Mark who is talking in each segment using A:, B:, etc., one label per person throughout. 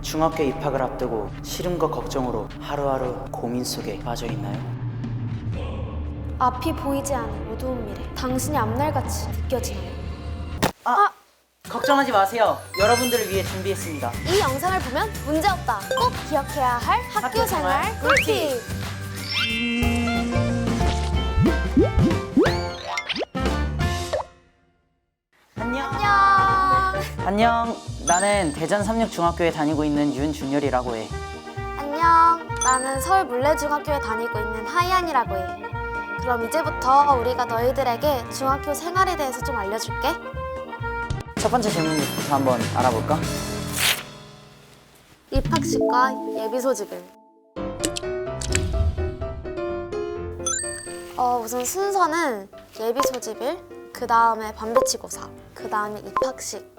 A: 중학교 입학을 앞두고 싫음과 걱정으로 하루하루 고민 속에 빠져 있나요?
B: 앞이 보이지 않는 어두운 미래, 당신이 앞날같이 느껴지나요?
A: 걱정하지 마세요. 여러분들을 위해 준비했습니다.
B: 이 영상을 보면 문제없다. 꼭 기억해야 할 학교 생활 꿀팁!
A: 안녕.
B: 안녕!
A: 안녕. 나는 대전 삼육중학교에 다니고 있는 윤준열이라고 해.
B: 안녕! 나는 서울 물레중학교에 다니고 있는 하이안이라고 해. 그럼 이제부터 우리가 너희들에게 중학교 생활에 대해서 좀 알려줄게.
A: 첫 번째 질문부터 한번 알아볼까?
B: 입학식과 예비 소집일. 우선 순서는 예비 소집일, 그 다음에 반배치고사, 그 다음에 입학식.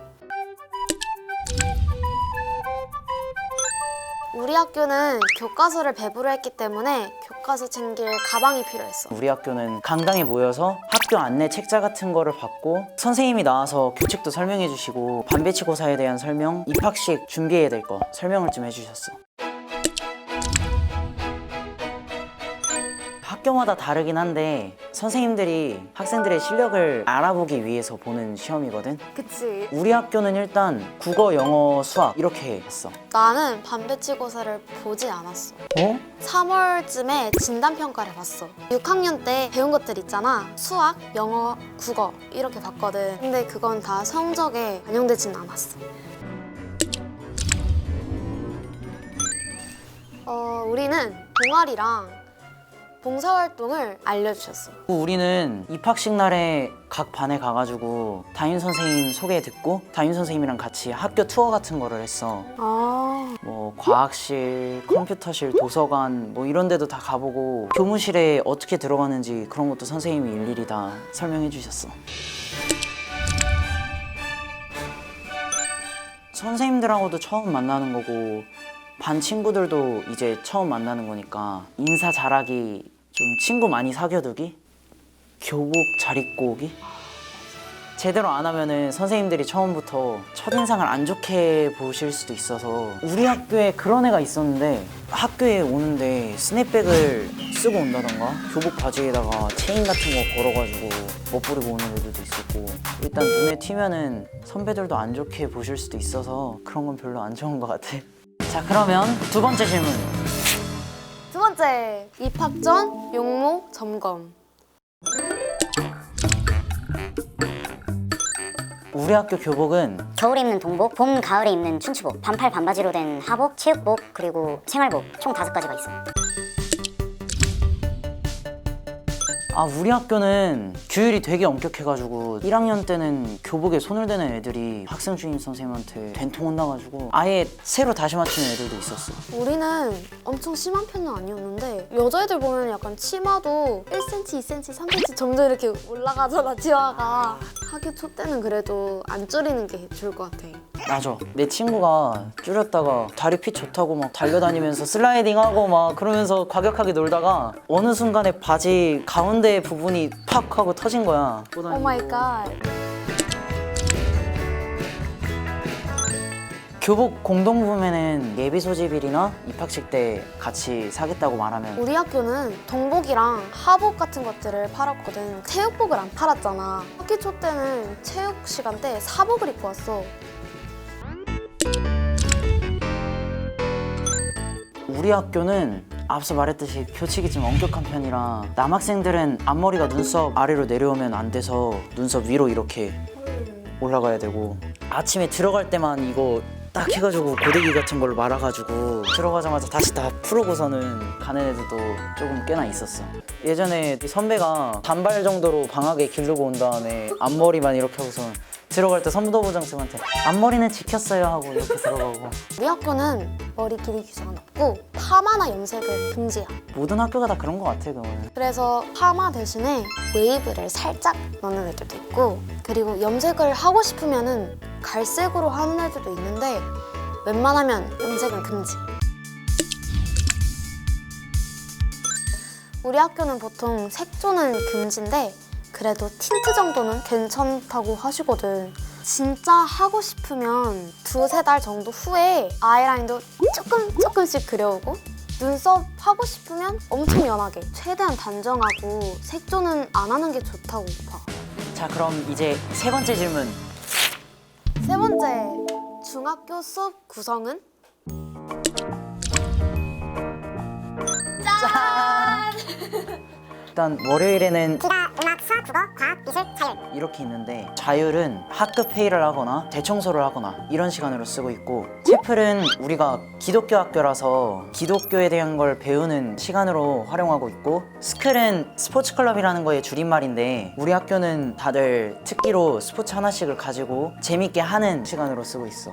B: 우리 학교는 교과서를 배부를 했기 때문에 교과서 챙길 가방이 필요했어.
A: 우리 학교는 강당에 모여서 학교 안내 책자 같은 거를 받고 선생님이 나와서 교책도 설명해 주시고 반배치고사에 대한 설명, 입학식 준비해야 될 거 설명을 좀 해주셨어. 학교마다 다르긴 한데 선생님들이 학생들의 실력을 알아보기 위해서 보는 시험이거든.
B: 그치?
A: 우리 학교는 일단 국어, 영어, 수학 이렇게 했어.
B: 나는 반배치고사를 보지 않았어.
A: 어?
B: 3월쯤에 진단평가를 봤어. 6학년 때 배운 것들 있잖아. 수학, 영어, 국어 이렇게 봤거든. 근데 그건 다 성적에 반영되진 않았어. 우리는 동아리랑 봉사활동을 알려주셨어.
A: 우리는 입학식 날에 각 반에 가가지고 담임 선생님 소개 듣고 담임 선생님이랑 같이 학교 투어 같은 거를 했어. 뭐 과학실, 컴퓨터실, 도서관 뭐 이런 데도 다 가보고 교무실에 어떻게 들어가는지 그런 것도 선생님이 일일이 다 설명해 주셨어. 선생님들하고도 처음 만나는 거고 반 친구들도 이제 처음 만나는 거니까 인사 잘하기, 좀 친구 많이 사귀어두기, 교복 잘 입고 오기. 제대로 안 하면은 선생님들이 처음부터 첫인상을 안 좋게 보실 수도 있어서 우리 학교에 그런 애가 있었는데 학교에 오는데 스냅백을 쓰고 온다던가 교복 바지에다가 체인 같은 거 걸어가지고 멋부리고 오는 애들도 있었고 일단 눈에 튀면은 선배들도 안 좋게 보실 수도 있어서 그런 건 별로 안 좋은 것 같아. 자, 그러면 두 번째 질문.
B: 두 번째, 입학 전 용모 점검.
A: 우리 학교 교복은
C: 겨울에 입는 동복, 봄, 가을에 입는 춘추복, 반팔 반바지로 된 하복, 체육복, 그리고 생활복 총 5가지가 있어.
A: 우리 학교는 규율이 되게 엄격해가지고 1학년 때는 교복에 손을 대는 애들이 학생 주임 선생님한테 된통 혼나가지고 아예 새로 다시 맞추는 애들도 있었어.
B: 우리는 엄청 심한 편은 아니었는데 여자애들 보면 약간 치마도 1cm, 2cm, 3cm 점점 이렇게 올라가잖아, 치마가. 학기 초 때는 그래도 안 줄이는 게 좋을 것 같아.
A: 맞아. 내 친구가 줄였다가 다리 핏 좋다고 막 달려다니면서 슬라이딩하고 막 그러면서 과격하게 놀다가 어느 순간에 바지 가운데 부분이 팍 하고 터진 거야.
B: 오 마이 갓.
A: 교복 공동구매는 예비 소집일이나 입학식 때 같이 사겠다고 말하면
B: 우리 학교는 동복이랑 하복 같은 것들을 팔았거든. 체육복을 안 팔았잖아. 학기 초 때는 체육 시간 때 사복을 입고 왔어.
A: 우리 학교는 앞서 말했듯이 교칙이 좀 엄격한 편이라 남학생들은 앞머리가 눈썹 아래로 내려오면 안 돼서 눈썹 위로 이렇게 올라가야 되고 아침에 들어갈 때만 이거 딱 해가지고 고데기 같은 걸로 말아가지고 들어가자마자 다시 다 풀어고서는 가는 애들도 조금 꽤나 있었어. 예전에 선배가 반발 정도로 방학에 기르고 온 다음에 앞머리만 이렇게 하고서 들어갈 때 선도부장쌤한테 앞머리는 지켰어요 하고 이렇게 들어가고.
B: 우리 학교는 머리 길이 규정은 없고 파마나 염색을 금지야.
A: 모든 학교가 다 그런 것 같아 그거는.
B: 그래서 파마 대신에 웨이브를 살짝 넣는 애들도 있고, 그리고 염색을 하고 싶으면은 갈색으로 하는 애들도 있는데 웬만하면 염색은 금지. 우리 학교는 보통 색조는 금지인데 그래도 틴트 정도는 괜찮다고 하시거든. 진짜 하고 싶으면 2-3달 정도 후에 아이라인도 조금씩 그려오고 눈썹 하고 싶으면 엄청 연하게 최대한 단정하고 색조는 안 하는 게 좋다고 봐.
A: 자, 그럼 이제 세 번째 질문.
B: 세 번째, 중학교 수업 구성은?
A: 일단 월요일에는
C: 기가, 음악, 수학, 국어, 과학, 미술, 자율.
A: 이렇게 있는데 자율은 학급 회의를 하거나 대청소를 하거나 이런 시간으로 쓰고 있고 채플은 우리가 기독교 학교라서 기독교에 대한 걸 배우는 시간으로 활용하고 있고 스클은 스포츠 클럽이라는 거의 줄임말인데 우리 학교는 다들 특기로 스포츠 하나씩을 가지고 재밌게 하는 시간으로 쓰고 있어.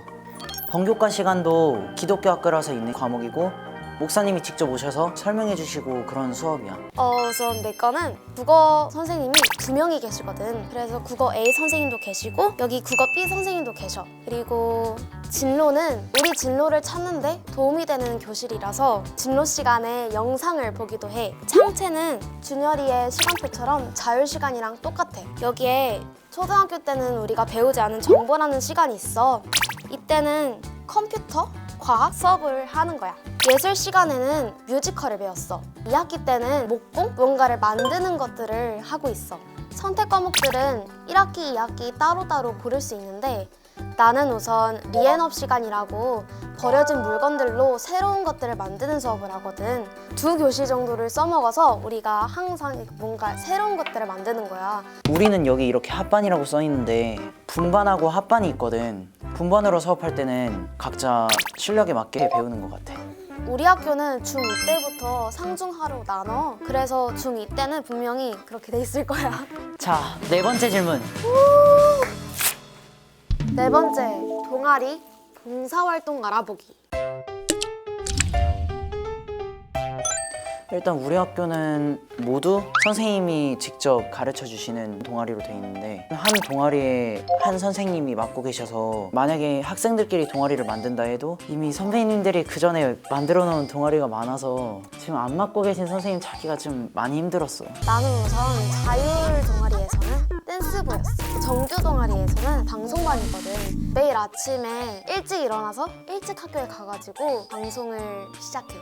A: 번교과 시간도 기독교 학교라서 있는 과목이고 목사님이 직접 오셔서 설명해 주시고 그런 수업이야.
B: 우선 내 거는 국어 선생님이 2명이 계시거든. 그래서 국어 A 선생님도 계시고 여기 국어 B 선생님도 계셔. 그리고 진로는 우리 진로를 찾는데 도움이 되는 교실이라서 진로 시간에 영상을 보기도 해. 창체는 준열이의 시간표처럼 자율 시간이랑 똑같아. 여기에 초등학교 때는 우리가 배우지 않은 정보라는 시간이 있어. 이때는 컴퓨터, 과학 수업을 하는 거야. 예술 시간에는 뮤지컬을 배웠어. 2학기 때는 목공, 뭔가를 만드는 것들을 하고 있어. 선택 과목들은 1학기, 2학기 따로따로 고를 수 있는데 나는 우선 리앤업 시간이라고 버려진 물건들로 새로운 것들을 만드는 수업을 하거든. 2교시 정도를 써먹어서 우리가 항상 뭔가 새로운 것들을 만드는 거야.
A: 우리는 여기 이렇게 합반이라고 써 있는데 분반하고 합반이 있거든. 분반으로 수업할 때는 각자 실력에 맞게 배우는 것 같아.
B: 우리 학교는 중2 때부터 상중하로 나눠. 그래서 중2 때는 분명히 그렇게 돼 있을 거야.
A: 자, 네 번째 질문.
B: 네 번째, 동아리 봉사활동 알아보기.
A: 일단 우리 학교는 모두 선생님이 직접 가르쳐 주시는 동아리로 돼 있는데 한 동아리에 한 선생님이 맡고 계셔서 만약에 학생들끼리 동아리를 만든다 해도 이미 선배님들이 그 전에 만들어 놓은 동아리가 많아서 지금 안 맡고 계신 선생님 찾기가 좀 많이 힘들었어.
B: 나는 우선 자율 동아리에서는 댄스부였어. 정규 동아리에서는 방송반이거든. 매일 아침에 일찍 일어나서 일찍 학교에 가가지고 방송을 시작해.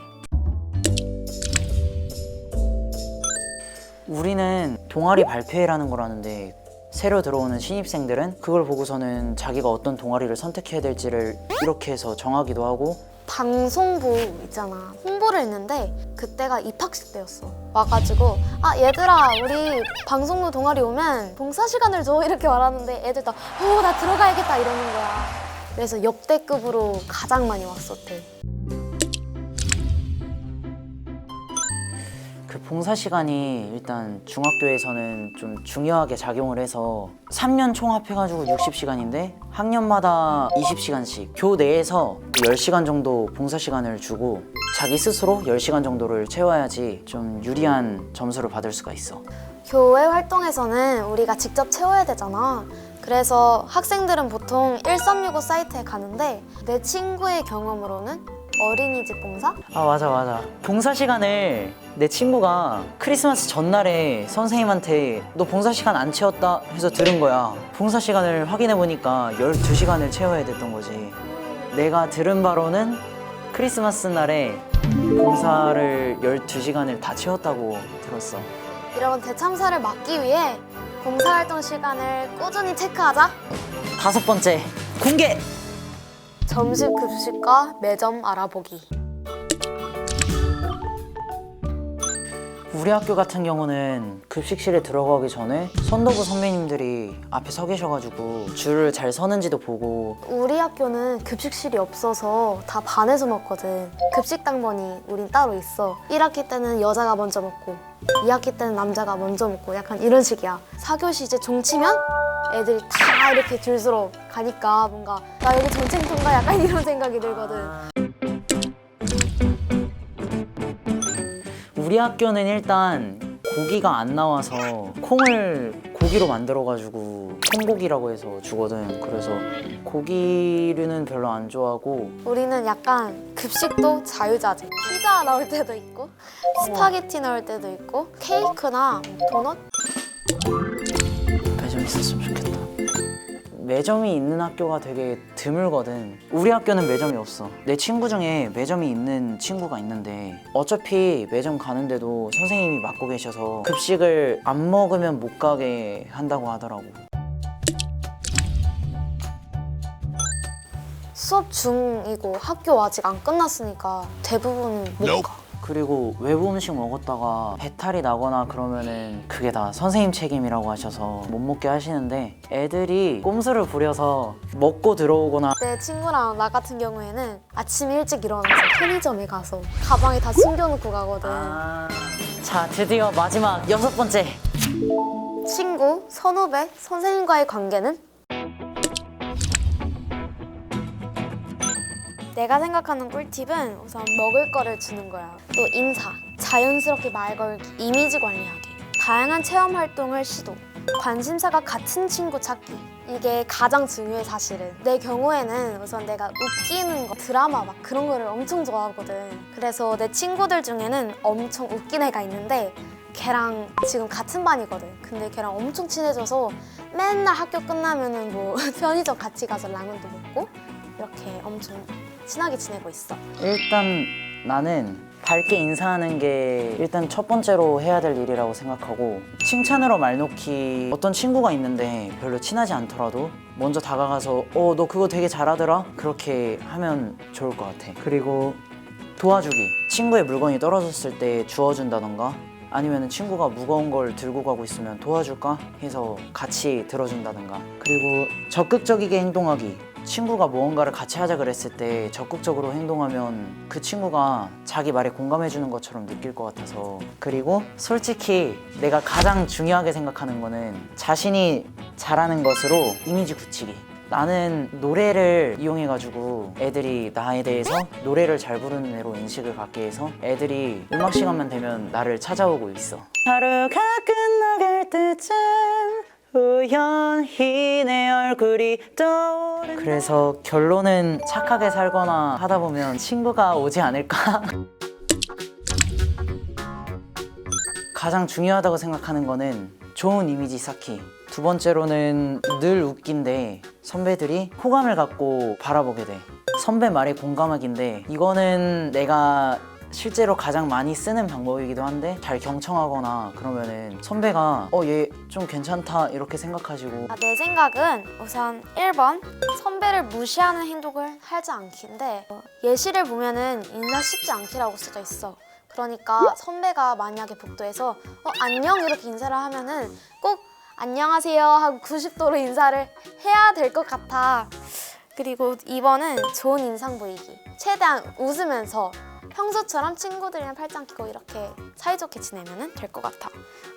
A: 우리는 동아리 발표회라는 걸 하는데 새로 들어오는 신입생들은 그걸 보고서는 자기가 어떤 동아리를 선택해야 될지를 이렇게 해서 정하기도 하고
B: 방송부 있잖아. 홍보를 했는데 그때가 입학식 때였어. 와가지고 얘들아 우리 방송부 동아리 오면 봉사 시간을 줘 이렇게 말하는데 애들 다 나 들어가야겠다 이러는 거야. 그래서 역대급으로 가장 많이 왔었대.
A: 그 봉사 시간이 일단 중학교에서는 좀 중요하게 작용을 해서 3년 총 합해가지고 60시간인데 학년마다 20시간씩 교내에서 10시간 정도 봉사 시간을 주고 자기 스스로 10시간 정도를 채워야지 좀 유리한 점수를 받을 수가 있어.
B: 교회 활동에서는 우리가 직접 채워야 되잖아. 그래서 학생들은 보통 1365 사이트에 가는데 내 친구의 경험으로는 어린이집 봉사?
A: 맞아. 봉사 시간을 내 친구가 크리스마스 전날에 선생님한테 너 봉사 시간 안 채웠다 해서 들은 거야. 봉사 시간을 확인해 보니까 12시간을 채워야 됐던 거지. 내가 들은 바로는 크리스마스 날에 봉사를 12시간을 다 채웠다고 들었어.
B: 이런 대참사를 막기 위해 봉사활동 시간을 꾸준히 체크하자.
A: 5번째, 공개!
B: 점심 급식과 매점 알아보기.
A: 우리 학교 같은 경우는 급식실에 들어가기 전에 선도부 선배님들이 앞에 서 계셔가지고 줄을 잘 서는지도 보고
B: 우리 학교는 급식실이 없어서 다 반에서 먹거든. 급식당번이 우린 따로 있어. 1학기 때는 여자가 먼저 먹고 2학기 때는 남자가 먼저 먹고 약간 이런 식이야. 4교시 이제 종치면 애들이 다 이렇게 줄 서러 가니까 뭔가 나 여기 전쟁터인가 약간 이런 생각이 들거든.
A: 우리 학교는 일단 고기가 안 나와서 콩을 고기로 만들어가지고 콩고기라고 해서 주거든. 그래서 고기류는 별로 안 좋아하고
B: 우리는 약간 급식도 자유자재. 피자 나올 때도 있고 스파게티 나올 때도 있고 케이크나 도넛?
A: 배 좀 있었으면 좋겠다. 매점이 있는 학교가 되게 드물거든. 우리 학교는 매점이 없어. 내 친구 중에 매점이 있는 친구가 있는데 어차피 매점 가는데도 선생님이 맡고 계셔서 급식을 안 먹으면 못 가게 한다고 하더라고.
B: 수업 중이고 학교 아직 안 끝났으니까 대부분은 못 가.
A: 그리고 외부 음식 먹었다가 배탈이 나거나 그러면은 그게 다 선생님 책임이라고 하셔서 못 먹게 하시는데 애들이 꼼수를 부려서 먹고 들어오거나
B: 내 친구랑 나 같은 경우에는 아침 일찍 일어나서 편의점에 가서 가방에 다 숨겨놓고 가거든.
A: 자, 드디어 마지막 6번째.
B: 친구, 선후배, 선생님과의 관계는? 내가 생각하는 꿀팁은 우선 먹을 거를 주는 거야. 또 인사, 자연스럽게 말 걸기, 이미지 관리하기, 다양한 체험 활동을 시도, 관심사가 같은 친구 찾기. 이게 가장 중요해 사실은. 내 경우에는 우선 내가 웃기는 거, 드라마 막 그런 거를 엄청 좋아하거든. 그래서 내 친구들 중에는 엄청 웃긴 애가 있는데 걔랑 지금 같은 반이거든. 근데 걔랑 엄청 친해져서 맨날 학교 끝나면은 뭐 편의점 같이 가서 라면도 먹고 이렇게 엄청 친하게 지내고 있어.
A: 일단 나는 밝게 인사하는 게 일단 첫 번째로 해야 될 일이라고 생각하고, 칭찬으로 말 놓기. 어떤 친구가 있는데 별로 친하지 않더라도 먼저 다가가서 너 그거 되게 잘하더라? 그렇게 하면 좋을 것 같아. 그리고 도와주기. 친구의 물건이 떨어졌을 때 주워준다던가 아니면 친구가 무거운 걸 들고 가고 있으면 도와줄까? 해서 같이 들어준다던가. 그리고 적극적이게 행동하기. 친구가 무언가를 같이 하자 그랬을 때 적극적으로 행동하면 그 친구가 자기 말에 공감해주는 것처럼 느낄 것 같아서. 그리고 솔직히 내가 가장 중요하게 생각하는 거는 자신이 잘하는 것으로 이미지 굳히기. 나는 노래를 이용해가지고 애들이 나에 대해서 노래를 잘 부르는 애로 인식을 갖게 해서 애들이 음악 시간만 되면 나를 찾아오고 있어. 하루가 끝나갈 때쯤 우연히 내 얼굴이 떠오른다. 그래서 결론은 착하게 살거나 하다 보면 친구가 오지 않을까? 가장 중요하다고 생각하는 거는 좋은 이미지 쌓기. 두 번째로는 늘 웃긴데 선배들이 호감을 갖고 바라보게 돼. 선배 말에 공감하기인데 이거는 내가 실제로 가장 많이 쓰는 방법이기도 한데 잘 경청하거나 그러면은 선배가 얘 좀 괜찮다 이렇게 생각하시고.
B: 내 생각은 우선 1번 선배를 무시하는 행동을 하지 않기인데 예시를 보면은 인사 쉽지 않기라고 써져 있어. 그러니까 선배가 만약에 복도에서 안녕 이렇게 인사를 하면은 꼭 안녕하세요 하고 90도로 인사를 해야 될 것 같아. 그리고 2번은 좋은 인상 보이기. 최대한 웃으면서 평소처럼 친구들이랑 팔짱 끼고 이렇게 사이좋게 지내면 될 것 같아.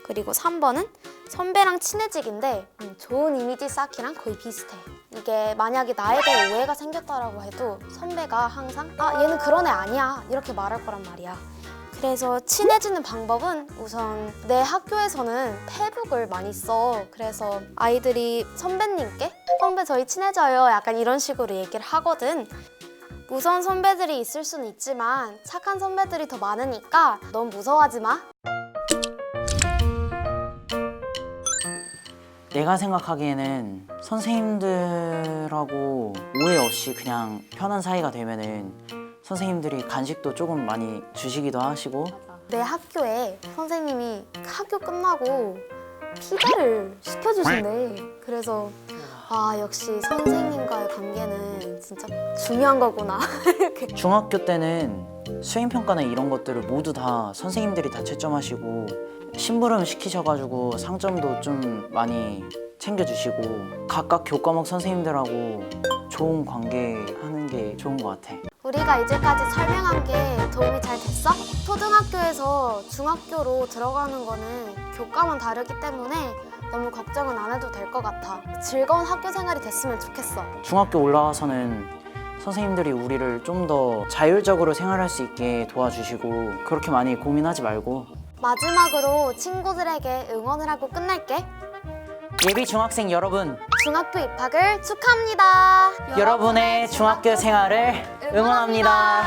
B: 그리고 3번은 선배랑 친해지기인데 좋은 이미지 쌓기랑 거의 비슷해. 이게 만약에 나에 대해 오해가 생겼다라고 해도 선배가 항상 얘는 그런 애 아니야 이렇게 말할 거란 말이야. 그래서 친해지는 방법은 우선 내 학교에서는 페북을 많이 써. 그래서 아이들이 선배님께 선배 저희 친해져요 약간 이런 식으로 얘기를 하거든. 무서운 선배들이 있을 수는 있지만 착한 선배들이 더 많으니까 너무 무서워하지 마.
A: 내가 생각하기에는 선생님들하고 오해 없이 그냥 편한 사이가 되면은 선생님들이 간식도 조금 많이 주시기도 하시고.
B: 내 학교에 선생님이 학교 끝나고 피자를 시켜주신대. 그래서 역시 선생님과의 관계는 진짜 중요한 거구나. 이렇게.
A: 중학교 때는 수행평가나 이런 것들을 모두 다 선생님들이 다 채점하시고 심부름 시키셔가지고 상점도 좀 많이 챙겨주시고 각각 교과목 선생님들하고 좋은 관계 하는 게 좋은 것 같아.
B: 우리가 이제까지 설명한 게 도움이 잘 됐어? 초등학교에서 중학교로 들어가는 거는 교과만 다르기 때문에 너무 걱정은 안 해도 될 것 같아. 즐거운 학교 생활이 됐으면 좋겠어.
A: 중학교 올라와서는 선생님들이 우리를 좀 더 자율적으로 생활할 수 있게 도와주시고 그렇게 많이 고민하지 말고.
B: 마지막으로 친구들에게 응원을 하고 끝낼게.
A: 예비 중학생 여러분,
B: 중학교 입학을 축하합니다.
A: 여러분의 중학교 생활을 응원합니다.